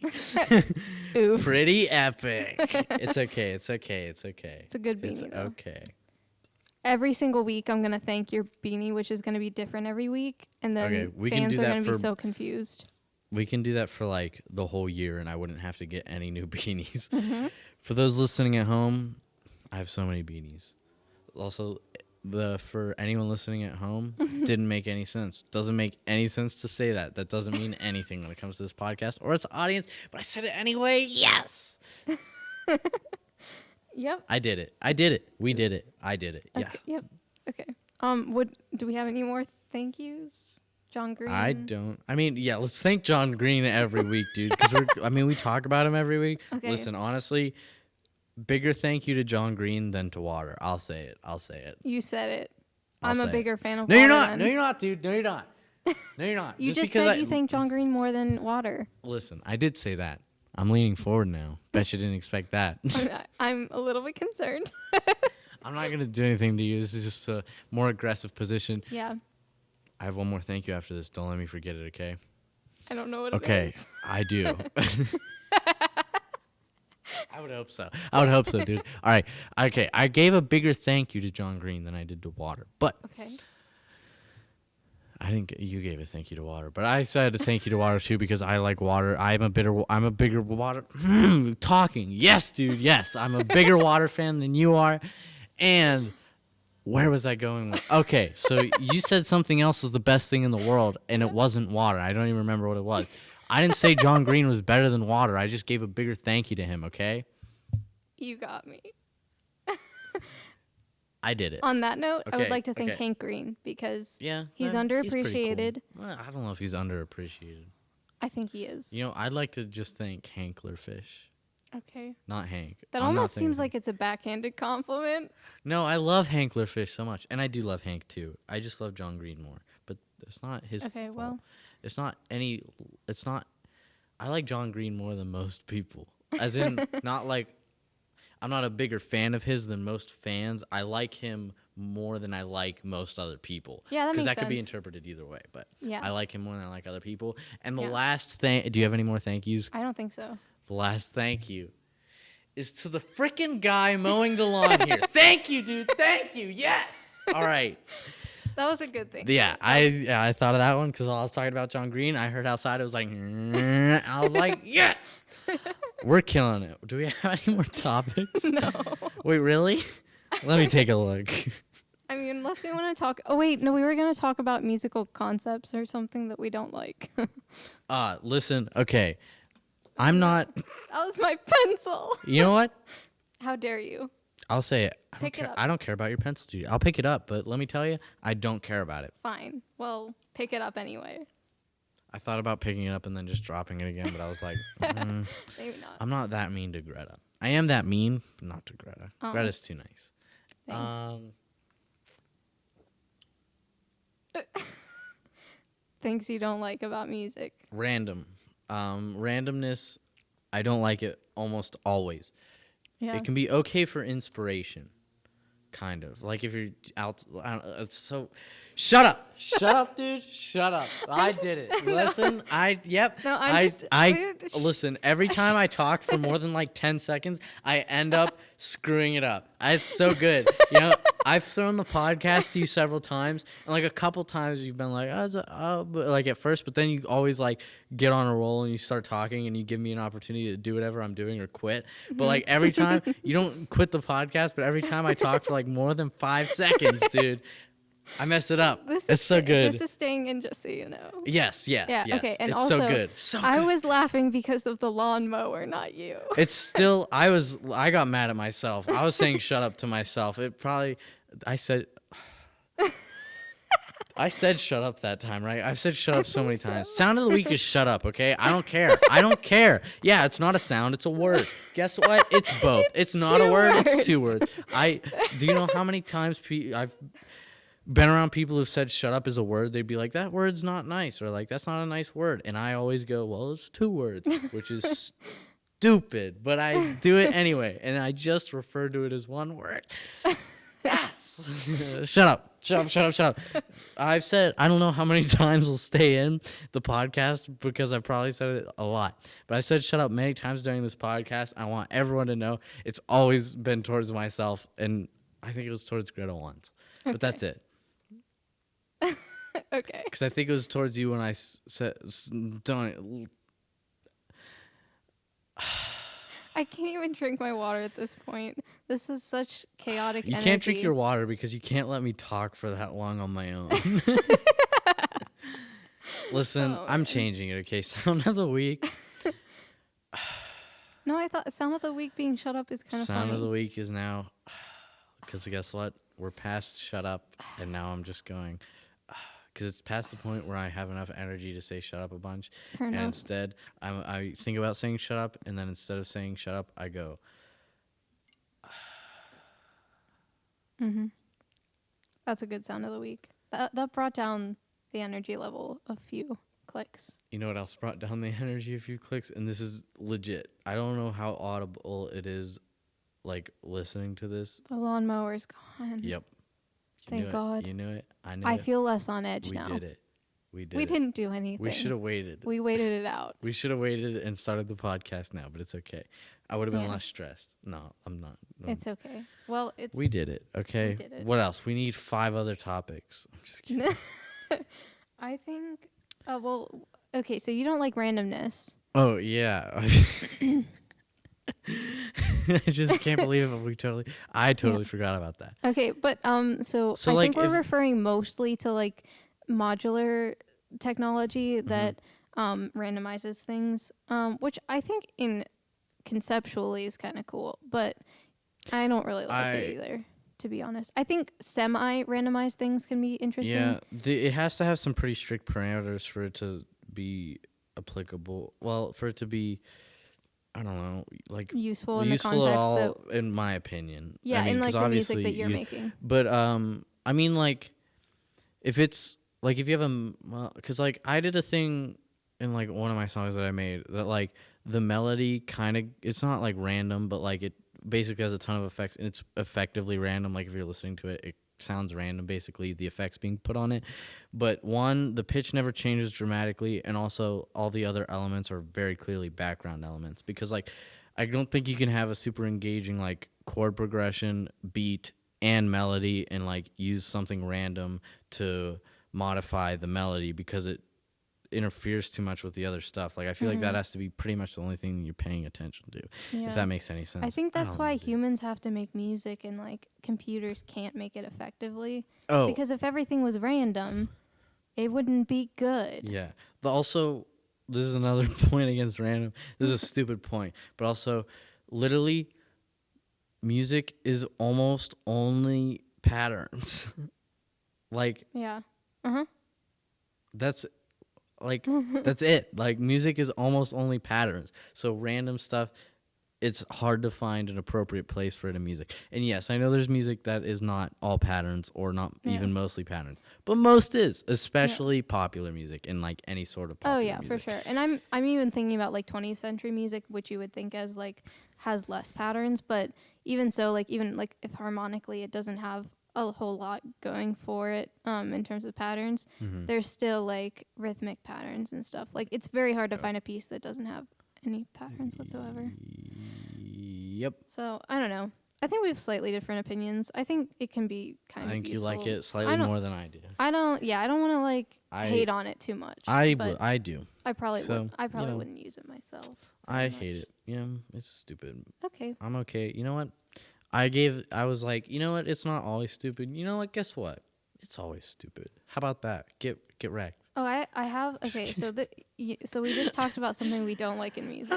Oof. Pretty epic. It's okay. It's okay. It's okay. It's a good beanie, It's though. okay. Every single week, I'm going to thank your beanie, which is going to be different every week. And then Okay, we can fans do are that going to be for- so confused. We can do that for like the whole year, and I wouldn't have to get any new beanies. Mm-hmm. For those listening at home, I have so many beanies. Also, for anyone listening at home, didn't make any sense. Doesn't make any sense to say that. That doesn't mean anything when it comes to this podcast or its audience. But I said it anyway. Yes, Yep. I did it. I did it. We did it. I did it. Yeah. Okay, yep. Okay. Do we have any more thank yous? John Green. I don't. I mean, yeah. Let's thank John Green every week, dude. Because we talk about him every week. Okay. Listen, honestly, bigger thank you to John Green than to Water. I'll say it. I'll say it. You said it. I'll I'm say a it. bigger fan of No, Water. you're not. than- No, you're not, dude. No, you're not. No, you're not. You just because said you thank John Green more than Water. Listen, I did say that. I'm leaning forward now. Bet you didn't expect that. I'm a little bit concerned. I'm not gonna do anything to you. This is just a more aggressive position. Yeah. I have one more thank you after this. Don't let me forget it, okay? I don't know what it Okay, is. I do. I would hope so. I would hope so, dude. All right. Okay, I gave a bigger thank you to John Green than I did to Water, but Okay. I didn't. You gave a thank you to Water, but I said a thank you to Water too because I like Water. I'm a bigger Water. Talking. Yes, dude. Yes, I'm a bigger Water fan than you are. And where was I going with? Okay, so you said something else was the best thing in the world, and it wasn't Water. I don't even remember what it was. I didn't say John Green was better than Water. I just gave a bigger thank you to him. Okay. You got me. I did it. On that note, I would Okay, like to thank okay. Hank Green because Yeah. he's pretty underappreciated. cool. Well, I don't know if he's underappreciated. I think he is. You know, I'd like to just thank Hanklerfish, Okay. not Hank. That I'm not almost seems thinking- like it's a backhanded compliment. No, I love Hanklerfish so much, and I do love Hank too. I just love John Green more, but it's not his Okay, fault. well. It's not any. It's not. I like John Green more than most people. As in, not like I'm not a bigger fan of his than most fans. I like him more than I like most other people. Yeah, that because makes that could be sense. interpreted either way. But Yeah. I like him more than I like other people. And the Yeah. last thing, do you have any more thank yous? I don't think so. The last thank you is to the freaking guy mowing the lawn here. Thank you, dude. Thank you. Yes. All right. That was a good thing. Yeah, I thought of that one because while I was talking about John Green, I heard outside it was like, and I was like, yes. We're killing it. Do we have any more topics? No. Wait, really? Let me take a look. I mean, unless we want to talk. Oh, wait. No, we were going to talk about musical concepts or something that we don't like. Listen, okay. I'm not, That was my pencil. you know what? How dare you? I'll say it. Pick it up. I don't care about your pencil, dude. I'll pick it up, but let me tell you, I don't care about it. Fine. Well, pick it up anyway. I thought about picking it up and then just dropping it again, but I was like, Maybe not. I'm not that mean to Greta. I am that mean, but not to Greta. Oh. Greta's too nice. Thanks. Things you don't like about music. Random. Randomness, I don't like it almost always. Yeah. It can be okay for inspiration, kind of. Like if you're out, I don't know, it's so. Shut up! Shut up, dude! Shut up! I did it. Listen, yep. No, Listen. Every time I talk for more than like 10 seconds, I end up screwing it up. It's so good. You know, I've thrown the podcast to you several times, and like a couple times you've been like, but like at first, but then you always like get on a roll and you start talking and you give me an opportunity to do whatever I'm doing or quit. But like every time you don't quit the podcast, but every time I talk for like more than 5 seconds, dude. I messed it up. It's so good. This is staying in, just so you know. Yes. Yeah, Yes. okay. And it's also, so good. So good. I was laughing because of the lawnmower, not you. It's still. I got mad at myself. I was saying shut up to myself. I said shut up that time, right? I've said shut up so many times. Sound of the week is shut up, okay? I don't care. I don't care. Yeah, it's not a sound, it's a word. Guess what? It's both. It's not a word, it's 2 words. Do you know how many times I've been around people who've said shut up is a word? They'd be like, that word's not nice, or like, that's not a nice word. And I always go, well, it's 2 words, which is stupid, but I do it anyway. And I just refer to it as 1 word. Yes. Shut up. I've said, I don't know how many times we'll stay in the podcast because I've probably said it a lot. But I said shut up many times during this podcast. I want everyone to know it's always been towards myself. And I think it was towards Greta once. Okay. But that's it. Okay. Because I think it was towards you when I said, don't. I can't even drink my water at this point. This is such chaotic You energy. can't drink your water because you can't let me talk for that long on my own. Listen, I'm changing it, okay? Sound of the week. No, I thought sound of the week being shut up is kind of funny. Sound of the week is now, because guess what? We're past shut up, and now I'm just going, because it's past the point where I have enough energy to say shut up a bunch. Fair and enough. instead, I think about saying shut up, and then instead of saying shut up, I go. That's a good sound of the week. That brought down the energy level a few clicks. You know what else brought down the energy a few clicks? And this is legit. I don't know how audible it is, like, listening to this. The lawnmower's gone. Yep. Thank God. You knew it. I knew I it. feel less on edge We now. did it. We didn't do anything. We should have waited. We waited it out. We should have waited and started the podcast now, but it's okay. I would have been Yeah. less stressed. No, I'm not. No. It's okay. Well, We did it, okay? We did it. What else? We need 5 other topics. I'm just kidding. I think. Well, okay. So you don't like randomness. Oh, yeah. I just can't believe it. I totally forgot about that. Okay, but so I like, think we're if- referring mostly to like modular technology that randomizes things, which I think in conceptually is kind of cool, but I don't really like it either, to be honest. I think semi-randomized things can be interesting. Yeah, it has to have some pretty strict parameters for it to be applicable. Well, for it to be, I don't know, like Useful in the useful context at all, that, in my opinion. yeah, I mean, in like 'cause the music obviously that you're making. But I mean, like, if it's like if you have because like I did a thing in like one of my songs that I made that like the melody kind of, it's not like random, but like it basically has a ton of effects and it's effectively random. Like if you're listening to it, it sounds random, basically the effects being put on it. But one, the pitch never changes dramatically, and also all the other elements are very clearly background elements, because like I don't think you can have a super engaging like chord progression, beat, and melody and like use something random to modify the melody, because it interferes too much with the other stuff. Like I feel like that has to be pretty much the only thing you're paying attention to. Yeah. If that makes any sense. I think that's don't why know, dude. humans have to make music and like computers can't make it effectively. Oh, Because if everything was random, it wouldn't be good. yeah. But also, this is another point against random. This is a stupid point. But also, literally, music is almost only patterns. Like, Yeah. that's like that's it. Like music is almost only patterns. So random stuff, it's hard to find an appropriate place for it in music. And yes, I know there's music that is not all patterns or not even mostly patterns, but most is, especially popular music and like any sort of popular Oh yeah, music. for sure. And I'm even thinking about like 20th century music, which you would think as like has less patterns, but even so, like even like if harmonically it doesn't have a whole lot going for it in terms of patterns, there's still like rhythmic patterns and stuff. Like it's very hard to find a piece that doesn't have any patterns whatsoever. Yep. So I don't know. I think we have slightly different opinions. I think it can be kind I of think useful. you like it slightly more than I do. I don't want to like hate on it too much. but I do. I probably So, I probably you know, wouldn't use it myself. I very hate much. it. Yeah, it's stupid. Okay. I'm okay. You know what? I was like, you know what? It's not always stupid. You know what? Guess what? It's always stupid. How about that? Get wrecked. Oh, I have. Okay, so so we just talked about something we don't like in music,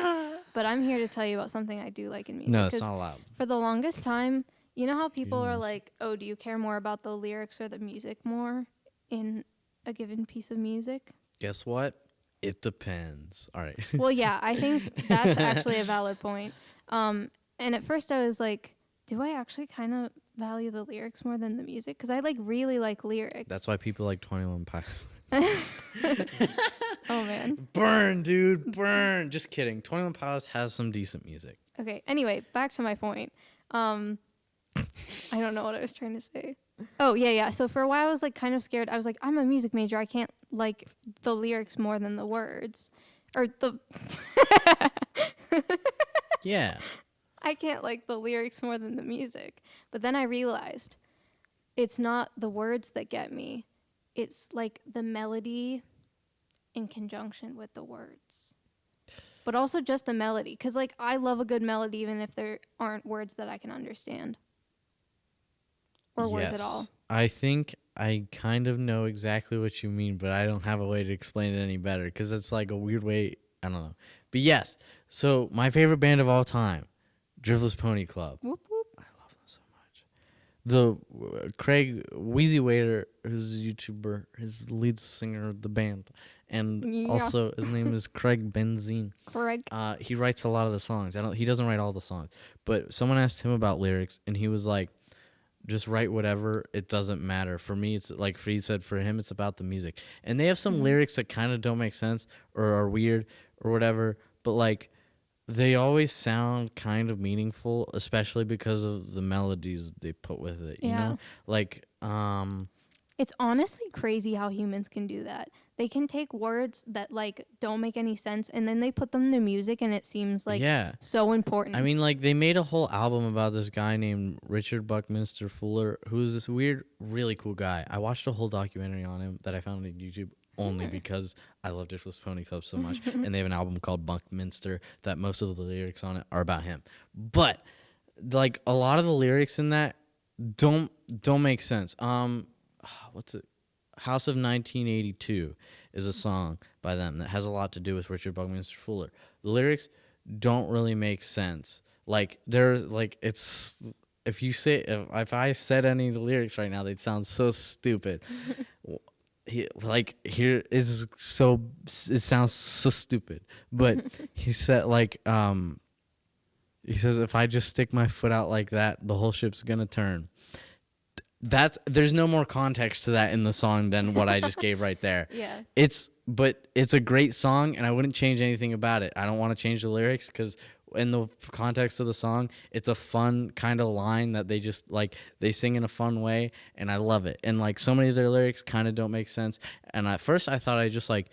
but I'm here to tell you about something I do like in music. No, it's 'cause not allowed. For the longest time, you know how people are like, "Oh, do you care more about the lyrics or the music more in a given piece of music?" Guess what? It depends. All right. Well, yeah, I think that's actually a valid point. And at first I was like, do I actually kind of value the lyrics more than the music? Because I like really like lyrics. That's why people like 21 Pilots. Oh man. Burn, dude, burn. Just kidding. 21 Pilots has some decent music. Okay. Anyway, back to my point. I don't know what I was trying to say. Oh, yeah. So for a while I was like kind of scared. I was like, I'm a music major. I can't like the lyrics more than the words. Or the Yeah. I can't like the lyrics more than the music. But then I realized it's not the words that get me. It's like the melody in conjunction with the words. But also just the melody. Because, like, I love a good melody even if there aren't words that I can understand. Or words at all. I think I kind of know exactly what you mean, but I don't have a way to explain it any better because it's like a weird way. I don't know. But yes, so my favorite band of all time, Driftless Pony Club. Whoop, whoop. I love them so much. The Craig Wheezy Waiter, who's a YouTuber, his lead singer of the band, and Yeah. also his name is Craig Benzine. Craig. He writes a lot of the songs. He doesn't write all the songs, but someone asked him about lyrics, and he was like, just write whatever. It doesn't matter. For me, it's like he said, for him, it's about the music. And they have some lyrics that kind of don't make sense or are weird or whatever, but like they always sound kind of meaningful, especially because of the melodies they put with it. You know, like It's honestly crazy how humans can do that. They can take words that like don't make any sense and then they put them to music and it seems like so important. I mean, like they made a whole album about this guy named Richard Buckminster Fuller, who's this weird, really cool guy. I watched a whole documentary on him that I found on YouTube only because I love Driftless Pony Club so much, and they have an album called Buckminster that most of the lyrics on it are about him. But like a lot of the lyrics in that don't make sense. What's it? House of 1982 is a song by them that has a lot to do with Richard Buckminster Fuller. The lyrics don't really make sense. Like they're like it's if I said any of the lyrics right now, they'd sound so stupid. It sounds so stupid. But he said he says if I just stick my foot out like that, the whole ship's gonna turn. There's no more context to that in the song than what I just gave right there. Yeah. It's a great song and I wouldn't change anything about it. I don't want to change the lyrics because in the context of the song, it's a fun kind of line that they just like they sing in a fun way and I love it. And like so many of their lyrics kind of don't make sense. And at first I thought I just like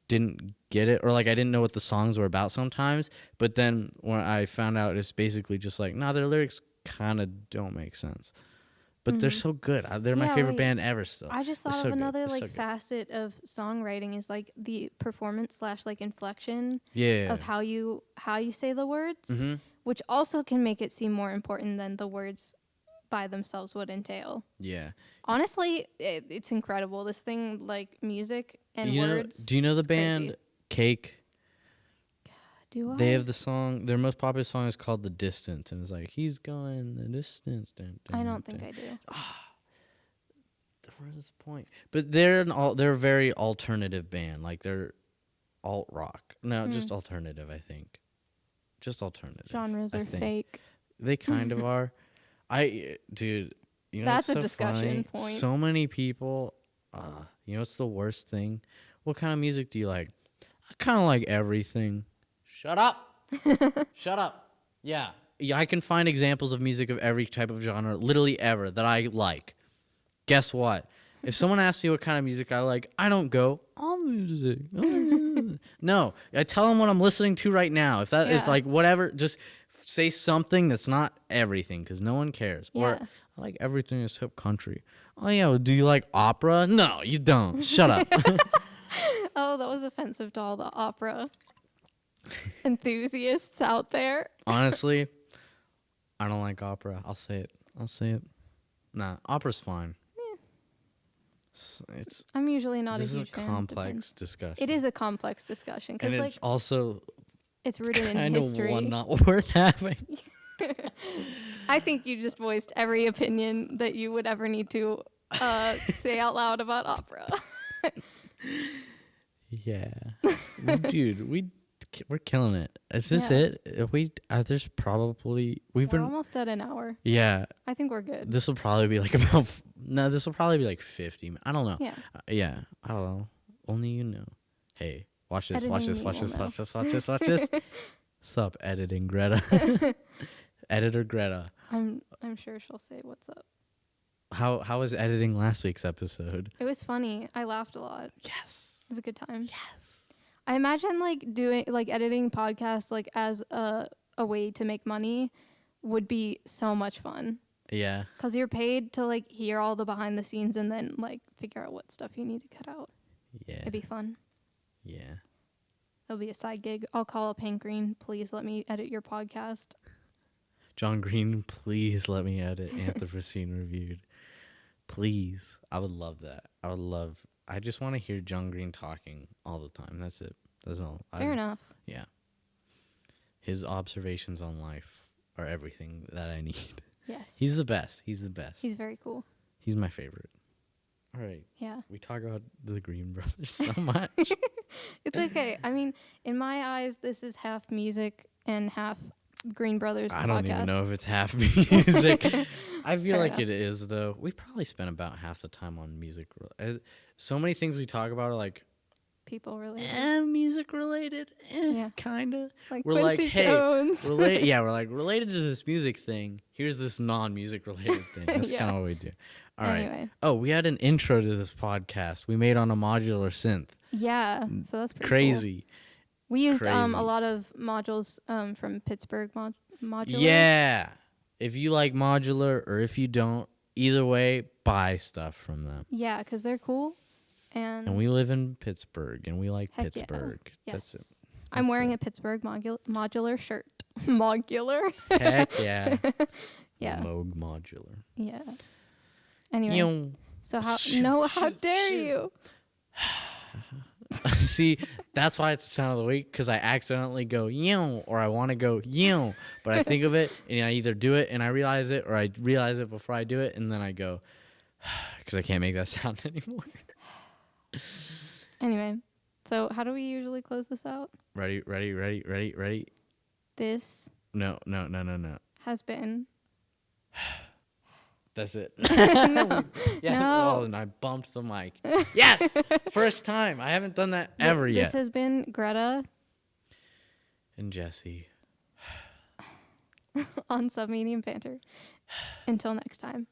didn't get it or like I didn't know what the songs were about sometimes. But then when I found out it's basically just like, nah, their lyrics kind of don't make sense. But they're so good. They're my favorite band ever still. I just thought of another facet of songwriting is like the performance / like inflection of how you say the words, which also can make it seem more important than the words by themselves would entail. Yeah. Honestly, it's incredible. This thing, like music and words. Do you know the band crazy. Cake? Do I? They have the song. Their most popular song is called "The Distance," and it's like he's going the distance. I don't think I do. What is the point? But they're a very alternative band. Like they're alt rock. No, just alternative. I think. Just alternative. Genres are fake. They kind of are. Dude, you know that's what's a discussion funny? point. So many people. You know what's the worst thing? What kind of music do you like? I kind of like everything. Shut up. Shut up. Yeah, I can find examples of music of every type of genre, literally ever, that I like. Guess what? If someone asks me what kind of music I like, I don't go, all music. No, I tell them what I'm listening to right now. If like whatever, just say something that's not everything because no one cares. Yeah. Or I like everything that's hip country. Oh, yeah, well, do you like opera? No, you don't. Shut up. Oh, that was offensive to all the opera enthusiasts out there. Honestly, I don't like opera. I'll say it. Nah, opera's fine. Yeah. I'm usually not a huge fan. This is a complex discussion. It is a complex discussion because it's also it's rooted in kind history. of one not worth having. I think you just voiced every opinion that you would ever need to say out loud about opera. Yeah, dude, we're killing it. Is this it? There's probably We're almost at an hour. Yeah, I think we're good. This will probably be like about this will probably be like 50. I don't know. Yeah. Yeah, I don't know. Only you know. Hey, watch this. Editing Watch this. me Watch will this. know. Watch this. Watch this. Watch this. Sup, editing Greta. Editor Greta. I'm sure she'll say what's up. How was editing last week's episode? It was funny. I laughed a lot. Yes. It was a good time. Yes. I imagine editing podcasts as a way to make money would be so much fun. Yeah. Because you're paid to hear all the behind the scenes and then figure out what stuff you need to cut out. Yeah. It'd be fun. Yeah. It'll be a side gig. I'll call up Hank Green. Please let me edit your podcast. John Green, please let me edit Anthropocene Reviewed. Please. I would love that. I just want to hear John Green talking all the time. That's it. That's all. Fair enough. Yeah. His observations on life are everything that I need. Yes. He's the best. He's He's very cool. He's my favorite. All right. Yeah. We talk about the Green Brothers so much. It's okay. I mean, in my eyes, this is half music and half Green Brothers I podcast. don't even know if it's half music. I feel Fair like enough. it is, though. We probably spend about half the time on music. So many things we talk about are like, People related. music related. Yeah. Kind of. Like We're Quincy like, hey, Jones. we're like, related to this music thing, here's this non-music related thing. That's Yeah. kind of what we do. All right. Anyway. Oh, we had an intro to this podcast we made on a modular synth. Yeah. So that's pretty Crazy. Cool. We used a Crazy. lot of modules from Pittsburgh Modular. Yeah. If you like modular or if you don't, either way, buy stuff from them. Yeah, because they're cool. And we live in Pittsburgh, and we like Heck yeah. Pittsburgh. Yes. That's it. I'm That's wearing it. a Pittsburgh modular shirt. Modular? Heck yeah. Yeah. Moog modular. Yeah. Anyway. Yo. So how dare you? See, that's why it's the sound of the week, because I accidentally go yo, or I want to go yo, but I think of it and I either do it and I realize it, or I realize it before I do it and then I go, because I can't make that sound anymore. Anyway, so how do we usually close this out? Ready. This No. has been. That's it. No. Yes. No. Oh, and I bumped the mic. Yes. First time. I haven't done that ever This yet. has been Greta And Jesse. on Submediant Banter. Until next time.